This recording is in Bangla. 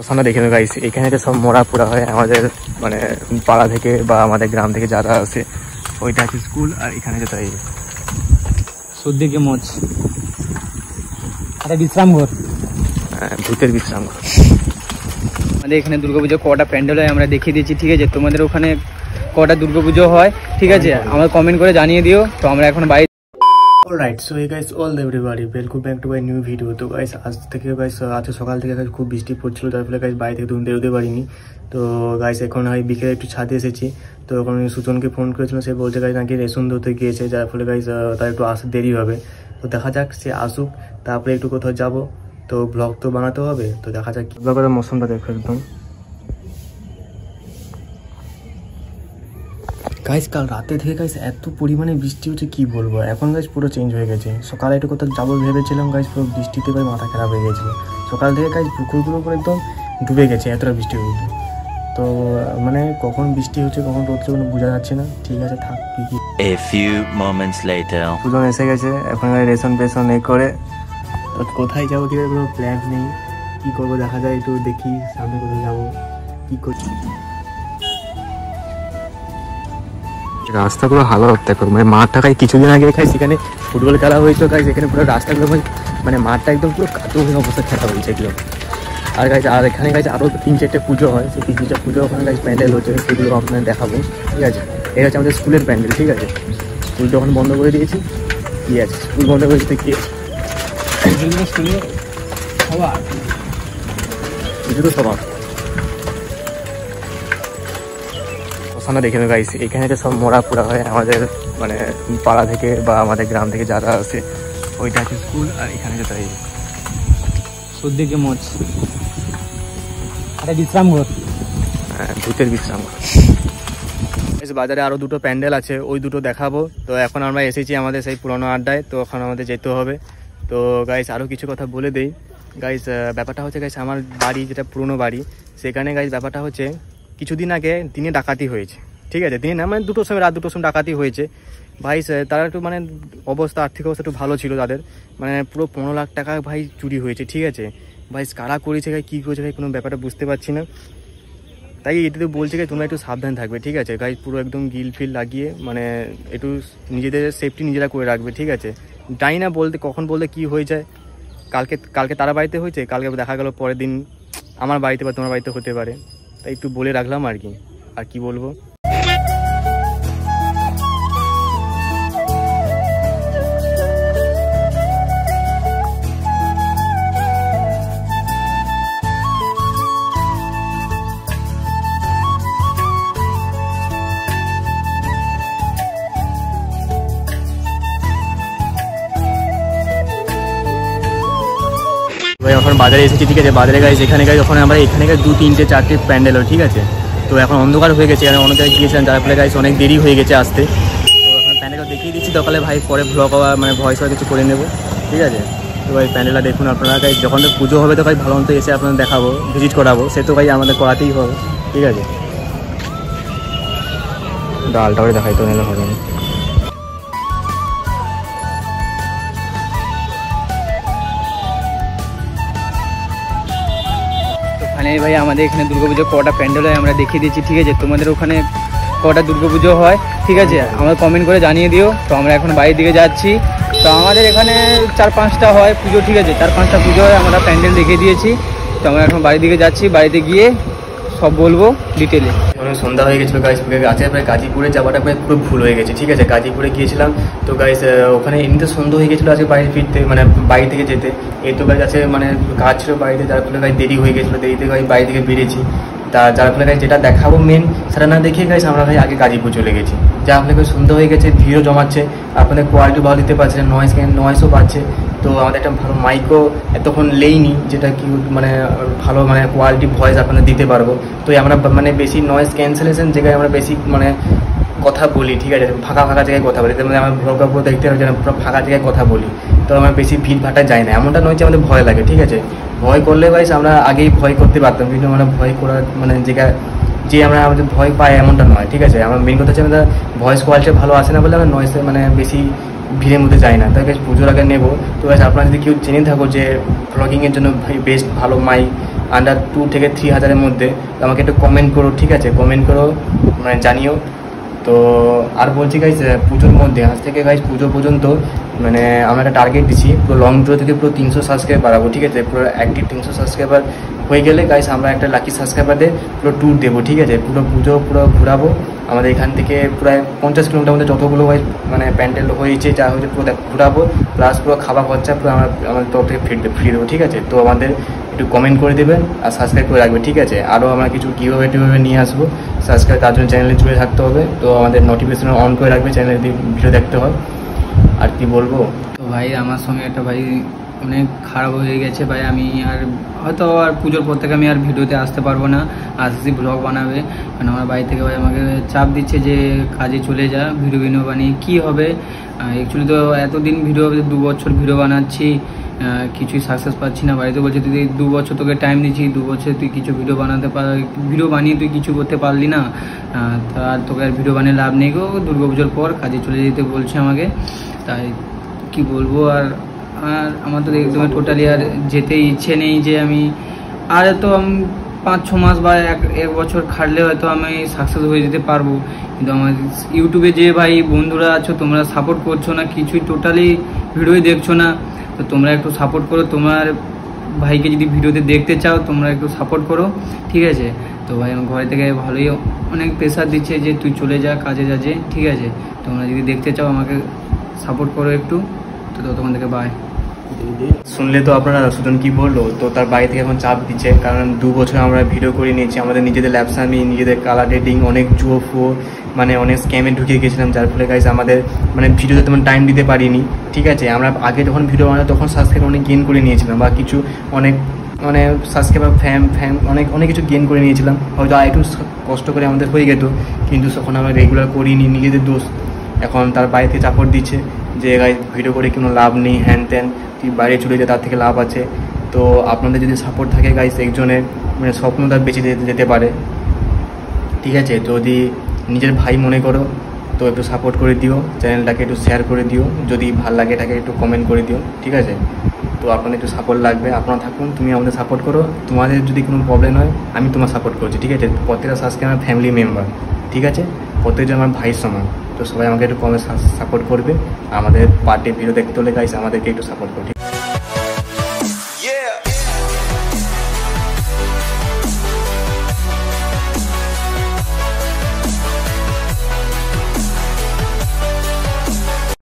ওখানে দেখে নেবো গাইস, এখানে তো সব মোড়া পোড়া হয় আমাদের মানে পাড়া থেকে বা আমাদের গ্রাম থেকে যারা আসে, ওইটা আছে স্কুল। আর এখানে যেটা এই সর্দিকে মোচ, একটা বিশ্রাম ঘর, ভূতের বিশ্রাম ঘর। আমাদের এখানে দুর্গাপুজো কটা প্যান্ডেল হয় আমরা দেখিয়ে দিয়েছি, ঠিক আছে? তোমাদের ওখানে কটা দুর্গাপুজো হয়, ঠিক আছে? আমার কমেন্ট করে জানিয়ে দিও। তো আমরা এখন বাইরে। অলরাইট, সো এই guys all everybody welcome back to my new video. তো গাইস আজ থেকে গাইস আজকে সকাল থেকে গাইস খুব বৃষ্টি পড়ছিল, তার ফলে গাইস বাইরে থেকে বেরোতে পারিনি। তো গাইস এখন হয় বিকেলে একটু ছাদে এসেছি। তো এখন সুজনকে ফোন করেছিল, সে বলছে গাইস নাকি রেশন ধরতে গিয়েছে, যার ফলে গাইস তার একটু আসতে দেরি হবে। তো দেখা যাক, সে আসুক, তারপরে একটু কোথাও যাবো। তো ব্লগ তো বানাতে হবে, তো দেখা যাক। ব্লগের মৌসুমটা দেখো একদম গাইস, কাল রাতে থেকে গাইস এত পরিমাণে বৃষ্টি হচ্ছে কি বলবো। এখন গাইস পুরো চেঞ্জ হয়ে গেছে। সকালে একটু কোথাও যাবো ভেবেছিলাম গাইস, পুরো বৃষ্টিতে গাইস মাথা খারাপ হয়ে গেছিলো। সকাল থেকে গাইস পুকুরগুলো পুরো একদম ডুবে গেছে, এতটা বৃষ্টি হয়েছে। তো মানে কখন বৃষ্টি হচ্ছে কখন রোদ হচ্ছে কোনো বোঝা যাচ্ছে না। ঠিক আছে, থাক। কি A few moments later Sujan এসে গেছে, এখন রেশন পেশন এ করে কোথায় যাবো কি কোনো প্ল্যান নেই। কি করবো দেখা যায়, একটু দেখি সামনে কোথায় যাবো কি করছি। রাস্তাগুলো হালত দেখো, মানে মাঠটা খাই কিছুদিন আগে খাই সেখানে ফুটবল খেলা হয়েছিল গাইজ। এখানে পুরো রাস্তাগুলো মানে মাঠটা একদম পুরো কাতুহীন অবস্থা খেলা হয়েছে এগুলো। আর গাইজ আর এখানে গাইজ আরও 3-4টে পুজো হয়, সেই 3-4টে পুজো ওখানে গাইজ প্যান্ডেল হচ্ছে, সেগুলো আপনাদের দেখাবো। ঠিক আছে, এটা হচ্ছে আমাদের স্কুলের প্যান্ডেল। ঠিক আছে, স্কুল যখন বন্ধ করে দিয়েছি কি আছে, স্কুল বন্ধ করে দিতে কি আছে, স্কুলে সবার কিছু তো সবার ওখানে দেখে নেবো গাইস, এখানে তো সব মোড়া পোড়া হয় আমাদের মানে পাড়া থেকে বা আমাদের গ্রাম থেকে যারা আসে, ওইটা আছে স্কুল। আর এখানে যেটা এই সর্দিকে মোচ, একটা বিশ্রাম ঘর, ভূতের বিশ্রাম ঘর। বাজারে আরও দুটো প্যান্ডেল আছে, ওই দুটো দেখাবো। তো এখন আমরা এসেছি আমাদের সেই পুরোনো আড্ডায়, তো এখন আমাদের যেতে হবে। তো গাইস আরও কিছু কথা বলে দেই গাইস। ব্যাপারটা হচ্ছে গাইস, আমার বাড়ি যেটা পুরোনো বাড়ি, সেখানে গাইস ব্যাপারটা হচ্ছে কিছুদিন আগে দিনে ডাকাতি হয়েছে। ঠিক আছে, দিনে না মানে 2টোর সময়, রাত 2টোর সময় ডাকাতি হয়েছে ভাই। তারা একটু মানে অবস্থা, আর্থিক অবস্থা একটু ভালো ছিল তাদের, মানে পুরো 15 লাখ টাকা ভাই চুরি হয়েছে। ঠিক আছে ভাই, কারা করেছে ভাই, কী করেছে ভাই, কোনো ব্যাপারটা বুঝতে পারছি না। তাই এটাতে বলছে গাই তোমরা একটু সাবধান থাকবে। ঠিক আছে গাই, পুরো একদম গিল ফিল লাগিয়ে মানে একটু নিজেদের সেফটি নিজেরা করে রাখবে। ঠিক আছে, জানি না বলতে কখন বলতে কি হয়ে যায়। কালকে তারা বাড়িতে হয়েছে, কালকে দেখা গেল পরের দিন আমার বাড়িতে বা তোমার বাড়িতে হতে পারে। তাই একটু বলে রাখলাম আর কি। আর কি বলবো, এখন বাজারে এসেছি। ঠিক আছে, বাজারে গাইজ এখানে গাইজ যখন আমরা এখানে গাইজ 2-3-4টে প্যান্ডেল হয়। ঠিক আছে, তো এখন অন্ধকার হয়ে গেছে, অনেক জায়গায় গিয়েছিলাম, যার ফলে গাইজ অনেক দেরি হয়ে গেছে আসতে। তো এখন প্যান্ডেলটা দেখিয়ে দিচ্ছি, সকালে ভাই পরে ভ্লগ মানে ভয়েস কিছু করে নেবো। ঠিক আছে, তো ভাই প্যান্ডেলটা দেখুন আপনারা গাইজ। যখন তো পুজো হবে তো ভাই ভালো মতো এসে আপনাদের দেখাবো, ভিজিট করাবো, সে তো ভাই আমাদের করাতেই হবে। ঠিক আছে, ডালটা করে দেখাই তো নিলে হবে না। মানে ভাই আমাদের এখানে দুর্গাপুজো কটা প্যান্ডেল হয় আমরা দেখিয়ে দিয়েছি, ঠিক আছে? তোমাদের ওখানে কটা দুর্গাপুজো হয়, ঠিক আছে? আমার কমেন্ট করে জানিয়ে দিও। তো আমরা এখন বাইরের দিকে যাচ্ছি। তো আমাদের এখানে 4-5টা হয় পুজো, ঠিক আছে? 4-5টা পুজো হয়, আমরা প্যান্ডেল দেখিয়ে দিয়েছি। তো আমরা এখন বাড়ির দিকে যাচ্ছি, বাড়িতে গিয়ে সব বলবো ডিটেলে। সন্ধ্যা হয়ে গেছিলো গাইস, গাছের প্রায় গাজীপুরে যাওয়াটা প্রায় পুরো ভুল হয়ে গেছে। ঠিক আছে, গাজীপুরে গিয়েছিলাম তো গাইস, ওখানে এমনিতে সন্ধ্যা হয়ে গেছিলো আজকে বাড়ি ফিরতে, মানে বাড়ি থেকে যেতে। এই তো গাছ আছে মানে কাজ ছিল বাড়িতে, যার ফলে গাছ দেরি হয়ে গেছিলো, দেরিতে গাছ বাড়ি থেকে বেরিয়েছি। যার ফলে গাছ যেটা দেখাবো মেন সেটা না দেখে গাইস আমরা ভাই আগে গাজীপুর চলে গেছি, যার ফলে সন্ধ্যা হয়ে গেছে, ভিড়ও জমাচ্ছে, আপনাদের কোয়ালিটি ভালো দিতে পারছে, নয়েসও পাচ্ছে। তো আমাদের একটা ভালো মাইকও এতক্ষণ লেইনি, যেটা কি মানে ভালো মানে কোয়ালিটি ভয়েস আপনাদের দিতে পারবো। তো আমরা মানে বেশি নয়েজ ক্যান্সেলেশন জায়গায় আমরা বেশি মানে কথা বলি। ঠিক আছে, ফাঁকা জায়গায় কথা বলি, মানে আমার ভ্লগটা পুরো দেখতে হবে যেন পুরো ফাঁকা জায়গায় কথা বলি। তো আমরা বেশি ভিড় ভাটা যাই না, এমনটা নয় যে আমাদের ভয় লাগে। ঠিক আছে, ভয় করলে ভাই আমরা আগেই ভয় করতে পারতাম, কিন্তু আমরা ভয় করার মানে জায়গা যে আমরা আমাদের ভয় পাই এমনটা নয়। ঠিক আছে, আমার মেন কথা হচ্ছে আমাদের ভয়েস কোয়ালিটি ভালো আসে না বলে আমরা নয়েসে মানে বেশি ভিড়ের মধ্যে যাই না। তাই বেশ পুজোর আগে নেবো। তো বেশ আপনারা যদি কেউ জেনে থাকো যে ব্লগিংয়ের জন্য বেস্ট ভালো মাইক আন্ডার 2 থেকে 3 হাজারের মধ্যে। তো আমাকে একটু কমেন্ট করো, ঠিক আছে, কমেন্ট করো, মানে জানিও। তো আর বলছি গাইজ, পুজোর মধ্যে আজ থেকে গাইজ পুজো পর্যন্ত মানে আমরা একটা টার্গেট দিচ্ছি, পুরো লং ভিডিও থেকে পুরো 300 সাবস্ক্রাইব বাড়াবো, ঠিক আছে। পুরো অ্যাক্টিভ 300 সাবস্ক্রাইবার হয়ে গেলে গাইজ আমরা একটা লাকি সাবস্ক্রাইবারদের পুরো ট্যুর দেবো, ঠিক আছে। পুরো পুজো পুরো ঘোরাবো আমাদের এখান থেকে প্রায় 50 কিলোমিটার মধ্যে যতগুলো গাইজ মানে প্যান্ডেল হয়েছে যা হয়েছে পুরো ঘোরাবো, প্লাস পুরো খাওয়া খরচা পুরো আমাদের তরফ থেকে ফ্রি দেবো, ঠিক আছে। তো আমাদের একটু কমেন্ট করে দেবেন আর সাবস্ক্রাইব করে রাখবে, ঠিক আছে। আরও আমরা কিছু কীভাবে নিয়ে আসবো সাবস্ক্রাইব, তার জন্য চ্যানেলে জুড়ে থাকতে হবে। তো আমাদের নোটিফিকেশন অন করে রাখবে, চ্যানেলে ভিডিও দেখতে হয়। আর কি বলবো, তো ভাই আমার সঙ্গে একটা ভাই অনেক খারাপ হয়ে গেছে ভাই। আমি আর হয়তো আর পুজোর পর থেকে আমি আর ভিডিওতে আসতে পারবো না, আসছি ব্লগ বানাবে, কারণ আমার বাড়ি থেকে ভাই আমাকে চাপ দিচ্ছে যে কাজে চলে যা, ভিডিও বানিয়ে কী হবে। অ্যাকচুয়ালি তো এতদিন ভিডিও 2 বছর ভিডিও বানাচ্ছি, কিছুই সাকসেস পাচ্ছি না। বাড়িতে বলছে তুই 2 বছর তোকে টাইম দিচ্ছি, 2 বছর তুই কিছু ভিডিও বানিয়ে তুই কিছু করতে পারলি না, আর তোকে আর ভিডিও বানিয়ে লাভ নেই গো, দুর্গাপুজোর পর কাজে চলে যেতে বলছে আমাকে। তাই কি বলবো, আর আমার তো একদমই টোটালি আর যেতে ইচ্ছে নেই যে আমি আর তো 5-6 মাস বা 1 বছর খাটলে হয়তো আমি সাকসেস হয়ে যেতে পারবো। কিন্তু আমার ইউটিউবে যে ভাই বন্ধুরা আছো তোমরা সাপোর্ট করছো না, কিছুই টোটালি ভিডিওই দেখছো না। তো তোমরা একটু সাপোর্ট করো, তোমার ভাইকে যদি ভিডিওতে দেখতে চাও তোমরা একটু সাপোর্ট করো, ঠিক আছে। তো ভাই আমার ঘরে থেকে ভালোই অনেক প্রেশার দিচ্ছে যে তুই চলে যা, কাজে যা যে, ঠিক আছে। তোমরা যদি দেখতে চাও আমাকে সাপোর্ট করো একটু। তো তখন থেকে বাই। শুনলে তো আপনারা সুজন কি বললো, তো তার বাড়ি থেকে এখন চাপ দিচ্ছে, কারণ 2 বছর আমরা ভিডিও করে নিয়েছি, আমাদের নিজেদের ল্যাপসামি, নিজেদের কালার রেটিং, অনেক জুয়ো মানে অনেক স্ক্যামে ঢুকিয়ে গেছিলাম, যার ফলে গাইজ আমাদের মানে ভিডিওতে তেমন টাইম দিতে পারিনি, ঠিক আছে। আমরা আগে যখন ভিডিও বানাই তখন সাবস্ক্রাইব অনেক গেইন করে নিয়েছিলাম, বা কিছু অনেক মানে সাবস্ক্রাইবার ফ্যাম অনেক কিছু গেইন করে নিয়েছিলাম, হয়তো আর একটু কষ্ট করে আমাদের হয়ে যেত, কিন্তু তখন আমরা রেগুলার করিনি, নিজেদের দোষ। এখন তার বাড়ি থেকে চাপড় দিচ্ছে যে গাইজ ভিডিও করে কোনো লাভ নেই, হ্যান ত্যান, তুই বাইরে চলে যা, তার থেকে লাভ আছে। তো আপনাদের যদি সাপোর্ট থাকে গাইজ, একজনের মানে স্বপ্ন তার বেঁচে যেতে পারে, ঠিক আছে। যদি নিজের ভাই মনে করো তো একটু সাপোর্ট করে দিও, চ্যানেলটাকে একটু শেয়ার করে দিও, যদি ভালো লাগে এটাকে একটু কমেন্ট করে দিও, ঠিক আছে। তো আপনাদের একটু সাপোর্ট লাগবে, আপনারা থাকুন, তুমি আমাদের সাপোর্ট করো। তোমাদের যদি কোনো প্রবলেম হয় আমি তোমার সাপোর্ট করছি, ঠিক আছে। প্রত্যেকটা সাবস্ক্রাইব আমার ফ্যামিলি মেম্বার, ঠিক আছে, প্রত্যেকজন আমার ভাইয়ের সমান। তো সবাই আমাকে একটু কমে সাপোর্ট করবে, আমাদের পার্টি ভিডিও দেখতে হলে গাইস আমাদেরকে একটু সাপোর্ট করবে।